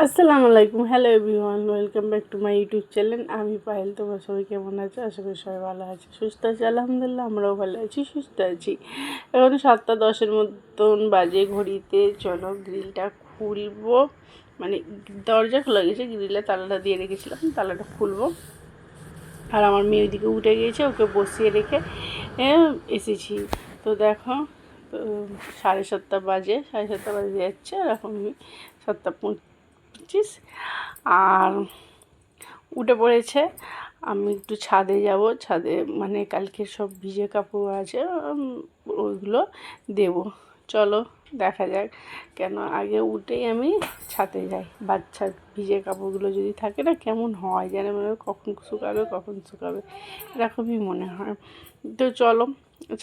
আসসালামু আলাইকুম, hello everyone, welcome back to my YouTube channel. আমি পায়েল। তোমরা সবাই কেমন আছো? আশা করি সবাই ভালো আছে, সুস্থ আছে। আলহামদুলিল্লাহ, আমরাও ভালো আছি, সুস্থ আছি। এখন 7:10 মতন বাজে ঘড়িতে। চলো গ্রিলটা খুলবো, মানে দরজা খোলা গেছে, গ্রিলে তালাটা দিয়ে রেখেছিলাম, তালাটা খুলবো। আর আমার মেয়ে ওইদিকে উঠে গিয়েছে, ওকে বসিয়ে রেখে এসেছি। তো দেখো, তো 7:30 বাজে, 7:30 বাজে যাচ্ছে, আর এখন 7:25। আর উঠে পড়েছে। আমি একটু ছাদে যাব, ছাদে মানে কালকের সব ভিজে কাপড় আছে, ওইগুলো দেব। চলো দেখা যাক। কেন আগে উঠেই আমি ছাদে যাই, বাচ্চার ভিজে কাপড়গুলো যদি থাকে না, কেমন হয় যেন, মনে হয় কখন শুকাবে এরকমই মনে হয়। তো চলো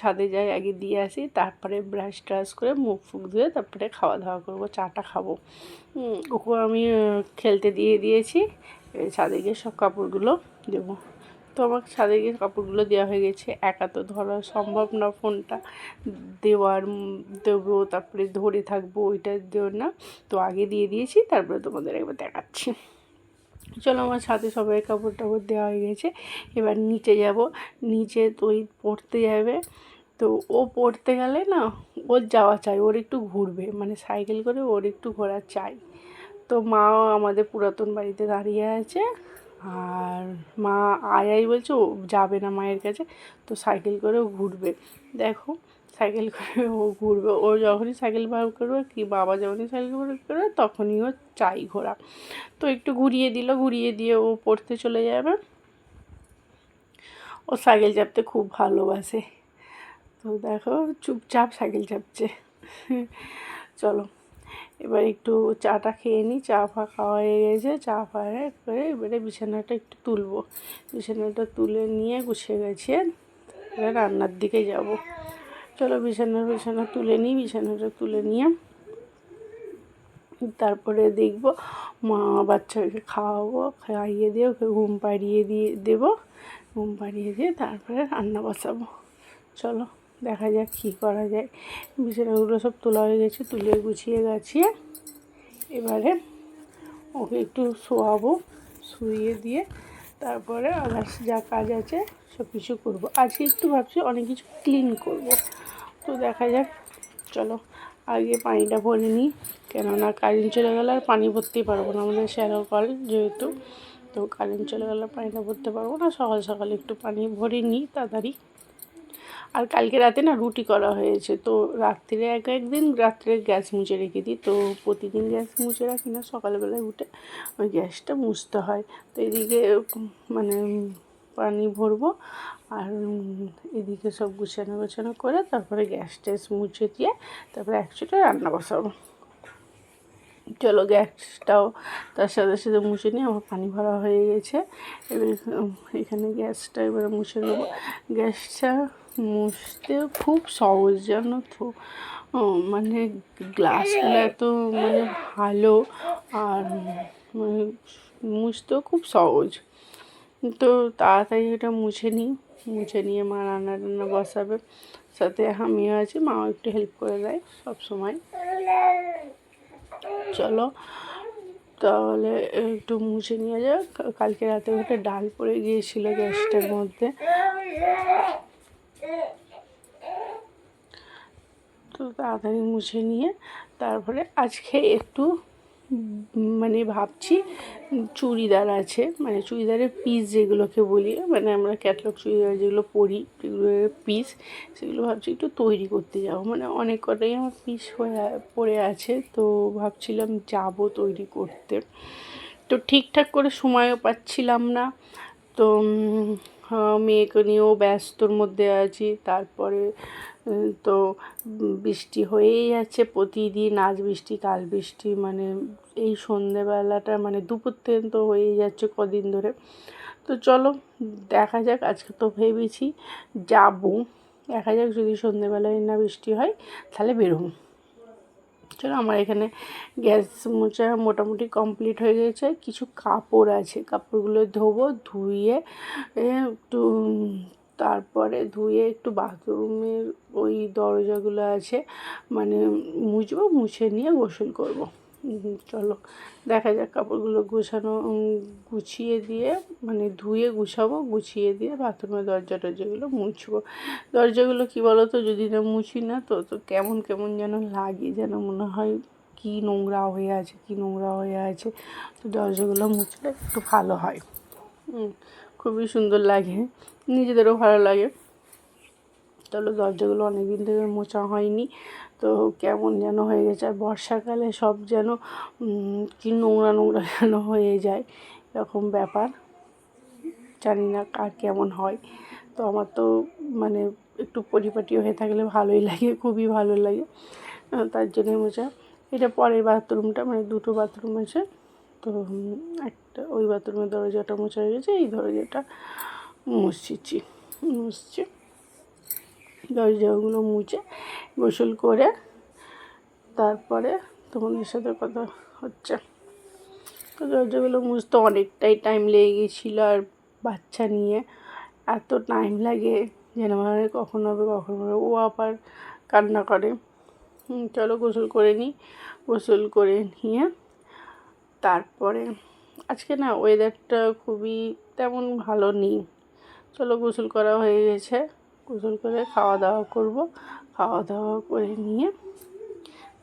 ছাদে যাই, আগে দিয়ে আসি, তারপরে ব্রাশ ট্রাশ করে মুখ ফুক ধুয়ে তারপরে খাওয়া দাওয়া করবো, চাটা খাবো। ওকে আমি খেলতে দিয়ে দিয়েছি, ছাদে গিয়ে সব কাপড়গুলো দেবো। তো আমার ছাদে গিয়ে কাপড়গুলো দেওয়া হয়ে গেছে। একা তো ধরা সম্ভব না, ফোনটা দেবো, তারপরে ধরে থাকবো, ওইটা দেবো না। তো আগে দিয়ে দিয়েছি, তারপরে তোমাদের একবার দেখাচ্ছি। চলো, আমার ছাদে সবাই কাপড় টাপড় দেওয়া হয়ে গেছে। এবার নিচে যাব, নিচে তো ওই পড়তে যাবে। তো ও পড়তে গেলে না, ওর যাওয়া চাই, ওর একটু ঘুরবে, মানে সাইকেল করে ওর একটু ঘোরা চাই। তো মাও আমাদের পুরাতন বাড়িতে দাঁড়িয়ে আছে, আর মা আয়াই বলছে ও যাবে না মায়ের কাছে, তো সাইকেল করেও ঘুরবে। দেখো, সাইকেল করে ও ঘুরবে, ও যখনই সাইকেল বার করবে, কি বাবা যখনই সাইকেল বার করবে, তখনই ও চাই ঘোরা। তো একটু ঘুরিয়ে দিল, ঘুরিয়ে দিয়ে ও পড়তে চলে যাবে। ও সাইকেল চাপতে খুব ভালোবাসে। তো দেখো, চুপচাপ সাইকেল চাপছে। চলো এবার একটু চাটা খেয়ে নিই। চা ফা খাওয়া হয়ে গেছে, চা ফা করে এবারে বিছানাটা একটু তুলবো। বিছানাটা তুলে নিয়ে গুছিয়ে গেছে, এবার রান্নার দিকে যাব। চলো বিছানা তুলে নিই। বিছানাটা তুলে নিয়ে তারপরে দেখব, মা বাচ্চাকে খাওয়াবো, খাইয়ে দিয়ে ওকে ঘুম পাড়িয়ে দেবো। ঘুম পাড়িয়ে দিয়ে তারপরে রান্না বসাবো। চলো দেখা যাক কী করা যায়। বিছানাগুলো সব তোলা হয়ে গেছে, তুলে গুছিয়ে গাছিয়ে এবারে ওকে একটু শোয়াবো। শুইয়ে দিয়ে তারপরে আদার্স যা কাজ আছে সব কিছু করবো। আজকে একটু ভাবছি অনেক কিছু ক্লিন করব। তো দেখা যাক। চলো আগে পানিটা ভরে নিই, কেননা কারেন্ট চলে গেলে আর পানি ভরতেই পারবো না, আমাদের শ্যালো কল যেহেতু। তো কারেন্ট চলে গেলে পানিটা ভরতে পারবো না। সকাল সকাল একটু পানি ভরে নিই তাড়াতাড়ি। আর কালকে রাতে না রুটি করা হয়েছে, তো রাত্রিরে একদিন রাত্রে গ্যাস মুছে রেখে দিই। তো প্রতিদিন গ্যাস মুছে রাখি না, সকালবেলায় উঠে ওই গ্যাসটা মুছতে হয়। তো এদিকে মানে পানি ভরবো, আর এদিকে সব গুছানো করে তারপরে গ্যাস ট্যাস মুছে দিয়ে তারপরে একসাথে রান্না বসাবো। চলো গ্যাসটাও তার সাথে সাথে মুছে নিয়ে আমার পানি ভরা হয়ে গেছে। এবার এখানে গ্যাসটা এবারে মুছে নেবো। গ্যাসটা মুছতে খুব সহজ, জানো তো। মানে গ্লাসগুলো এত মানে ভালো, আর মানে মুছতেও খুব সহজ। তো তাড়াতাড়ি এটা মুছে নিই। মুছে নিয়ে মা রান্না বসাবে, সাথে আমিও আছি, মাও একটু হেল্প করে দেয় সব সময়। চলো তাহলে একটু মুছে নিয়ে যাক। কালকে রাতে ওটা ডাল পড়ে গিয়েছিল গ্যাসটার মধ্যে, তো তাড়াতাড়ি মুছে নিয়ে তারপরে আজকে একটু মানে ভাবছি চুড়িদার আছে, মানে চুড়িদারের পিস যেগুলোকে বলি, মানে আমরা ক্যাটলগ চুড়িদার যেগুলো পরি সেগুলোর পিস, সেগুলো ভাবছি একটু তৈরি করতে যাবো। মানে অনেক কটাই আমার পিস হয়ে পড়ে আছে, তো ভাবছিলাম যাব তৈরি করতে। তো ঠিকঠাক করে সময়ও পাচ্ছিলাম না। তো মেয়েকে নিয়েও ব্যস্তর মধ্যে আছি। তারপরে তো বৃষ্টি হয়েই যাচ্ছে প্রতিদিন, আজ বৃষ্টি কাল বৃষ্টি, মানে এই সন্ধেবেলাটা মানে দুপুর থেকে তো হয়েই যাচ্ছে কদিন ধরে। তো চলো দেখা যাক, আজকে তো ভেবেছি যাবো, দেখা যাক যদি সন্ধেবেলায় না বৃষ্টি হয় তাহলে বেরোবো। চলো আমার এখানে গ্যাস মোছা মোটামুটি কমপ্লিট হয়ে গেছে। কিছু কাপড় আছে, কাপড়গুলো ধোবো, ধুয়ে একটু তারপরে ধুয়ে একটু বাথরুমের ওই দরজাগুলো আছে মানে মুছবো, মুছে নিয়ে গোসল করব। চলো দেখা যাক। কাপড়গুলো গুছিয়ে দিয়ে মানে ধুয়ে গুছাবো, গুছিয়ে দিয়ে বাথরুমের দরজাগুলো মুছবো। দরজাগুলো কী বলো তো, যদি না মুছি না তো তো কেমন কেমন যেন লাগে, যেন মনে হয় কী নোংরা হয়ে আছে, কী নোংরা হয়ে আছে। তো দরজাগুলো মুছলে একটু ভালো হয়, খুবই সুন্দর লাগে, নিজেদেরও ভালো লাগে। চলো দরজাগুলো অনেক দিন থেকে মোছা হয়নি, তো কেমন যেন হয়ে গেছে। আর বর্ষাকালে সব যেন কি নোংরা নোংরা যেন হয়ে যায়, এরকম ব্যাপার। জানি না কার কেমন হয়, তো আমার তো মানে একটু পরিপাটি হয়ে থাকলে ভালোই লাগে, খুবই ভালো লাগে, তার জন্যই মোছা। এটা পরের বাথরুমটা, মানে দুটো বাথরুম আছে, তো একটা ওই বাথরুমের দরজাটা মোছা হয়ে গেছে, এই দরজাটা মুছছি। দরজাগুলো মুছে গোসল করে তারপরে তোমাদের সাথে কথা হচ্ছে। তো দরজাগুলো মুছতে অনেকটাই টাইম লেগে গেছিলো, আর বাচ্চা নিয়ে এত টাইম লাগে যেন মানে কখন হবে কখন হবে, ও আবার কান্না করে। চলো গোসল করে নিই। গোসল করে নিয়ে তারপরে আজকে না ওয়েদারটা খুবই তেমন ভালো নেই। চলো গোসল করা হয়ে গেছে, গোসল করে খাওয়া দাওয়া করব। খাওয়া দাওয়া করে নিয়ে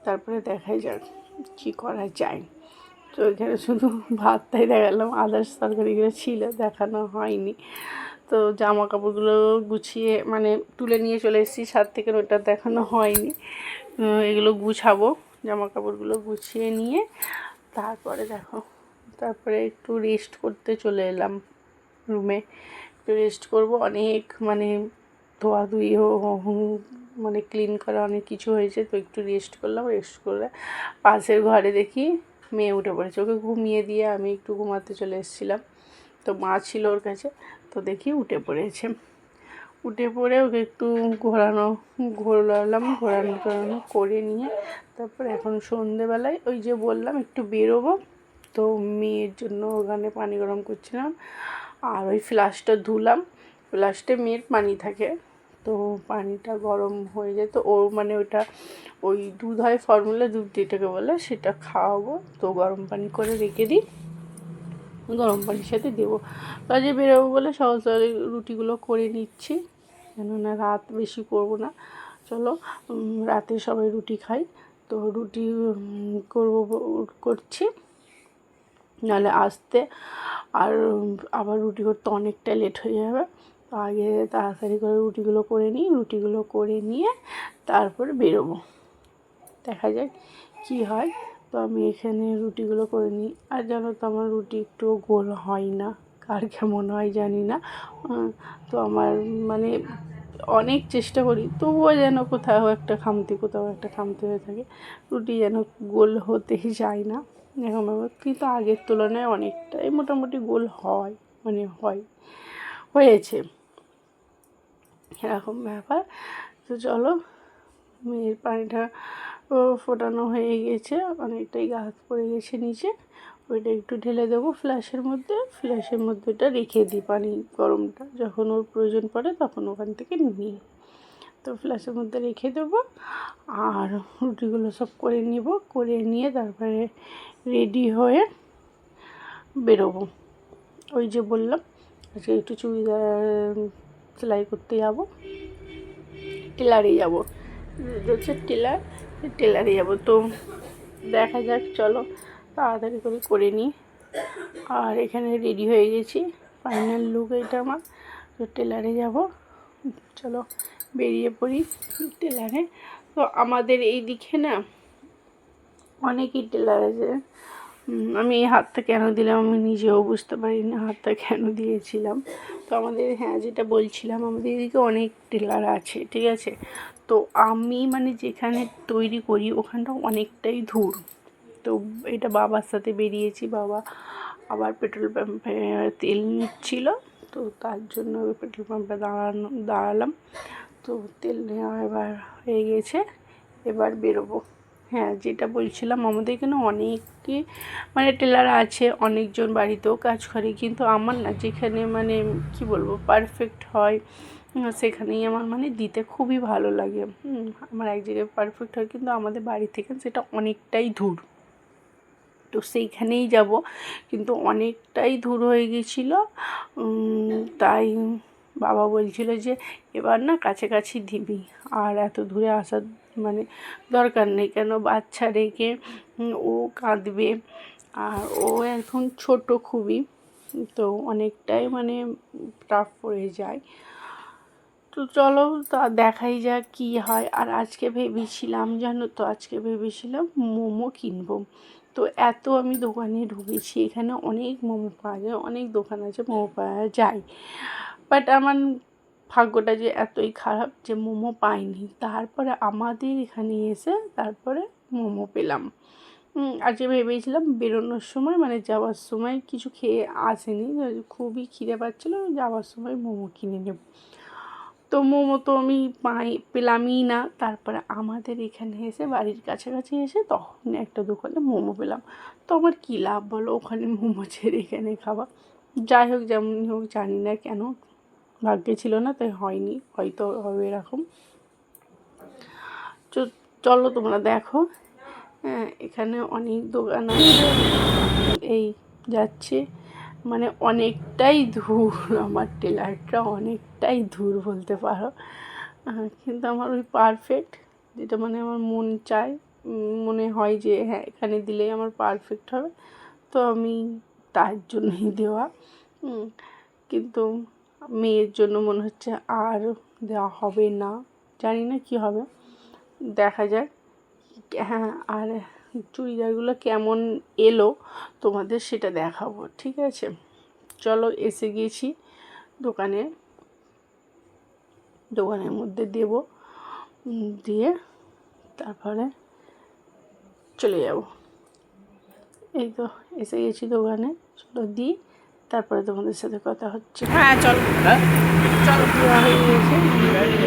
তারপরে দেখাই যাক কী করা যায়। তো এখানে শুধু ভাতটাই দেখালাম, আদার্স তরকারিগুলো ছিল দেখানো হয়নি। তো জামা কাপড়গুলো গুছিয়ে মানে তুলে নিয়ে চলে এসেছি ছাদ থেকে, ওটা দেখানো হয়নি। এগুলো গুছাবো, জামা কাপড়গুলো গুছিয়ে নিয়ে তারপরে তারপরে একটু রেস্ট করতে চলে এলাম রুমে। একটু রেস্ট করব, অনেক মানে ধোয়াধুয়ি মানে ক্লিন করা অনেক কিছু হয়েছে, তো একটু রেস্ট করলাম। রেস্ট করে পাশের ঘরে দেখি মেয়ে উঠে পড়েছে, ওকে ঘুমিয়ে দিয়ে আমি একটু ঘুমাতে চলে এসেছিলাম। তো মা ছিল ওর কাছে, তো দেখি উঠে পড়েছে। উঠে পড়ে ওকে একটু ঘোরানো করে নিয়ে তারপরে এখন সন্ধেবেলায় ওই যে বললাম একটু বেরোবো, তো মেয়ের জন্য ওখানে পানি গরম করছিলাম। আর ওই ফ্লাশটা ধুলাম, ফ্লাশটে মেয়ের পানি থাকে, তো পানিটা গরম হয়ে যায়, তো ও মানে ওই দুধ হয় ফর্মুলা দুধ যেটাকে বলে, সেটা খাওয়াবো। তো গরম পানি করে রেখে দিই, গরম পানির সাথে দেবো। কাজে বেরোবো বলে সহজ রুটিগুলো করে নিচ্ছি, কেননা রাত বেশি করবো না। চলো রাতে সবাই রুটি খাই, তো রুটি করছি, নাহলে আসতে আর আবার রুটি করতে অনেকটা লেট হয়ে যাবে। তো আগে তাড়াতাড়ি করে রুটিগুলো করে নিই, রুটিগুলো করে নিয়ে তারপরে বেরোবো, দেখা যাক কী হয়। তো আমি এখানে রুটিগুলো করে নিই। আর জানো তো আমার রুটি একটুও গোল হয় না, কার কেমন হয় জানি না। তো আমার মানে অনেক চেষ্টা করি, তবুও যেন কোথাও একটা খামতি হয়ে থাকে, রুটি যেন গোল হতেই যায় না এরকম ব্যাপার। কিন্তু আগের তুলনায় অনেকটাই মোটামুটি গোল হয়, মানে হয়েছে এরকম ব্যাপার। তো চলো মেয়ের পানিটা ফোটানো হয়ে গেছে, অনেকটাই গাছ পড়ে গেছে নিচে, ওইটা একটু ঢেলে দেবো ফ্ল্যাশের মধ্যে ওটা রেখে দিই, পানি গরমটা যখন ওর প্রয়োজন পড়ে তখন ওখান থেকে নিই। তো ফ্ল্যাশের মধ্যে রেখে দেবো, আর রুটিগুলো সব করে নিব, করে নিয়ে তারপরে রেডি হয়ে বেরোবো। ওই যে বললাম আজকে একটু চুড়িদার সেলাই করতে যাবো, টেলারে যাবো, হচ্ছে টেলারে যাবো। তো দেখা যাক, চলো তাড়াতাড়ি করে নিই। আর এখানে রেডি হয়ে গেছি, ফাইনাল লুক এটা আমার। তো টেলারে যাব, চলো বেরিয়ে পড়ি টেলারে। তো আমাদের এই দিকে না অনেকই টেলার আছে। আমি এই হাতটা কেন দিলাম আমি নিজেও বুঝতে পারি না, হাতটা কেন দিয়েছিলাম। তো আমাদের যেটা বলছিলাম, আমাদের এদিকে অনেক টেলার আছে, ঠিক আছে। তো আমি মানে যেখানে তৈরি করি ওখানটা অনেকটাই দূর। তো এটা বাবার সাথে বেরিয়েছি, বাবা আবার পেট্রোল পাম্পে তেল নিচ্ছিল, তো তার জন্য পেট্রোল পাম্পে দাঁড়ালাম। তো তেল নেওয়া এবার হয়ে গেছে, এবার বেরোবো। যেটা বলছিলাম, আমাদের এখানে অনেকে মানে টেলার আছে, অনেকজন বাড়িতেও কাজ করে, কিন্তু আমার না যেখানে মানে কি বলবো পারফেক্ট হয় সেখানেই আমার মানে দিতে খুবই ভালো লাগে। আমার এক জায়গায় পারফেক্ট হয়, কিন্তু আমাদের বাড়ি থেকে সেটা অনেকটাই দূর। তো সেইখানেই যাব, কিন্তু অনেকটাই দূর হয়ে গেছিলো। তাই বাবা বলছিল যে এবার না কাছাকাছি দিবি, আর এত দূরে আসার মানে দরকার নেই, কেন বাচ্চা রেখে ও কাঁদবে, আর ও এখন ছোট খুবই, তো অনেকটাই মানে টাফ পড়ে যায়। তো চলো তা দেখাই যাক কী হয়। আর আজকে ভেবেছিলাম জানো তো, আজকে ভেবেছিলাম মোমো কিনবো। তো এত আমি দোকানে ঢুকেছি, এখানে অনেক মোমো পাওয়া যায়, অনেক দোকান আছে মোমো পাওয়া যায়, বাট আমার ভাগ্যটা যে এতই খারাপ যে মোমো পাইনি। তারপরে আমাদের এখানে এসে তারপরে মোমো পেলাম। আজকে ভেবেছিলাম বেরোনোর সময় মানে যাওয়ার সময় কিছু খেয়ে আসেনি, খুবই খিদে পাচ্ছিলো, যাওয়ার সময় মোমো কিনে নেব। তো মোমো তো আমি পেলামই না। তারপরে আমাদের এখানে এসে বাড়ির কাছাকাছি এসে তখন একটা দোকানে মোমো পেলাম। তো আমার কী লাভ বলো, ওখানে মোমো ছেড়ে এখানে খাওয়া। যাই হোক, যেমনই হোক, জানি না কেন ভাগ্যে ছিল না, তাই হয়নি, হয়তো হবে এরকম। চলো তোমরা দেখো, এখানে অনেক দোকান আছে, এই যাচ্ছে মানে অনেকটাই দূর, আমার টেলারটা অনেকটাই দূর বলতে পারো, কিন্তু আমার ওই পারফেক্ট যেটা মানে আমার মন চায়, মনে হয় যে হ্যাঁ এখানে দিলেই আমার পারফেক্ট হবে, তো আমি তার জন্যই দেওয়া। কিন্তু মেয়ের জন্য মনে হচ্ছে আর দেওয়া হবে না, জানি না কী হবে, দেখা যাক। হ্যাঁ, আর চুড়িদারগুলো কেমন এলো তোমাদের সেটা দেখাবো, ঠিক আছে? চলো, এসে গেছি দোকানের মধ্যে দেব, দিয়ে তারপরে চলে যাব। এই তো এসে গেছি দোকানে, চলো দিই, তারপরে তোমাদের সাথে কথা হচ্ছে। হ্যাঁ চলো চলো, দেওয়া হয়ে গেছে,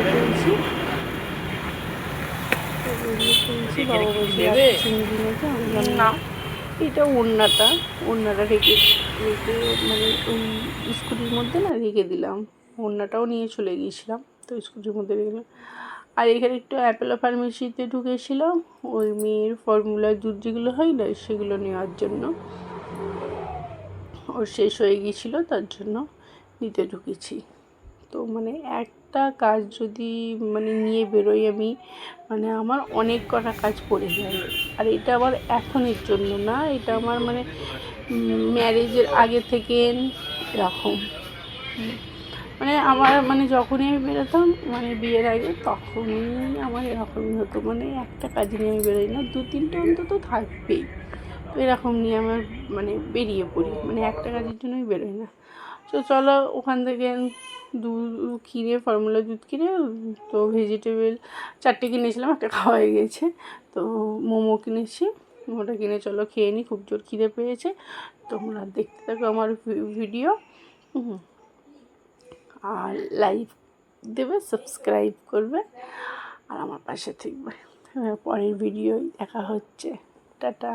পেয়েছি বাবা বলছি চিংড়ি মেখে, আমি বললাম না। এটা ওড়নাটা রেখে মানে ওই স্কুটির মধ্যে না রেখে দিলাম, ওড়নাটাও নিয়ে চলে গিয়েছিলাম, তো স্কুটির মধ্যে রেখে দিলাম। আর এখানে একটু অ্যাপেলো ফার্মেসিতে ঢুকেছিলাম, ওই মেয়ের ফর্মুলার দুধ যেগুলো হয় না সেগুলো নেওয়ার জন্য, ওর শেষ হয়ে গিয়েছিলো, তার জন্য নিতে ঢুকেছি। তো মানে একটা কাজ যদি মানে নিয়ে বেরোই আমি, মানে আমার অনেক কটা কাজ পড়ে যায়। আর এটা আবার এখনের জন্য না, এটা আমার মানে ম্যারেজের আগে থেকে এরকম, মানে আমার মানে যখনই আমি বেরোতাম মানে বিয়ের আগে, তখনই আমার এরকমই হতো, মানে একটা কাজ নিয়ে আমি বেরোই না, 2-3টে অন্তত থাকবেই। তো এরকম নিয়ে আমার মানে বেরিয়ে পড়ি, মানে একটা কাজের জন্যই বেরোই না। তো চলো ওখান থেকে দুধ কিনে, ফর্মুলা দুধ কিনে, তো ভেজিটেবল 4টে কিনেছিলাম, একটা খাওয়া হয়ে গেছে। তো মোমো কিনেছি, মোমোটা কিনে চলো খেয়ে নিই, খুব জোর খিদে পেয়েছে। তোমরা দেখতে থাকো আমার ভিডিও, আর লাইক দেবে, সাবস্ক্রাইব করবে, আর আমার পাশে থাকবে। পরের ভিডিওয় দেখা হচ্ছে, টাটা।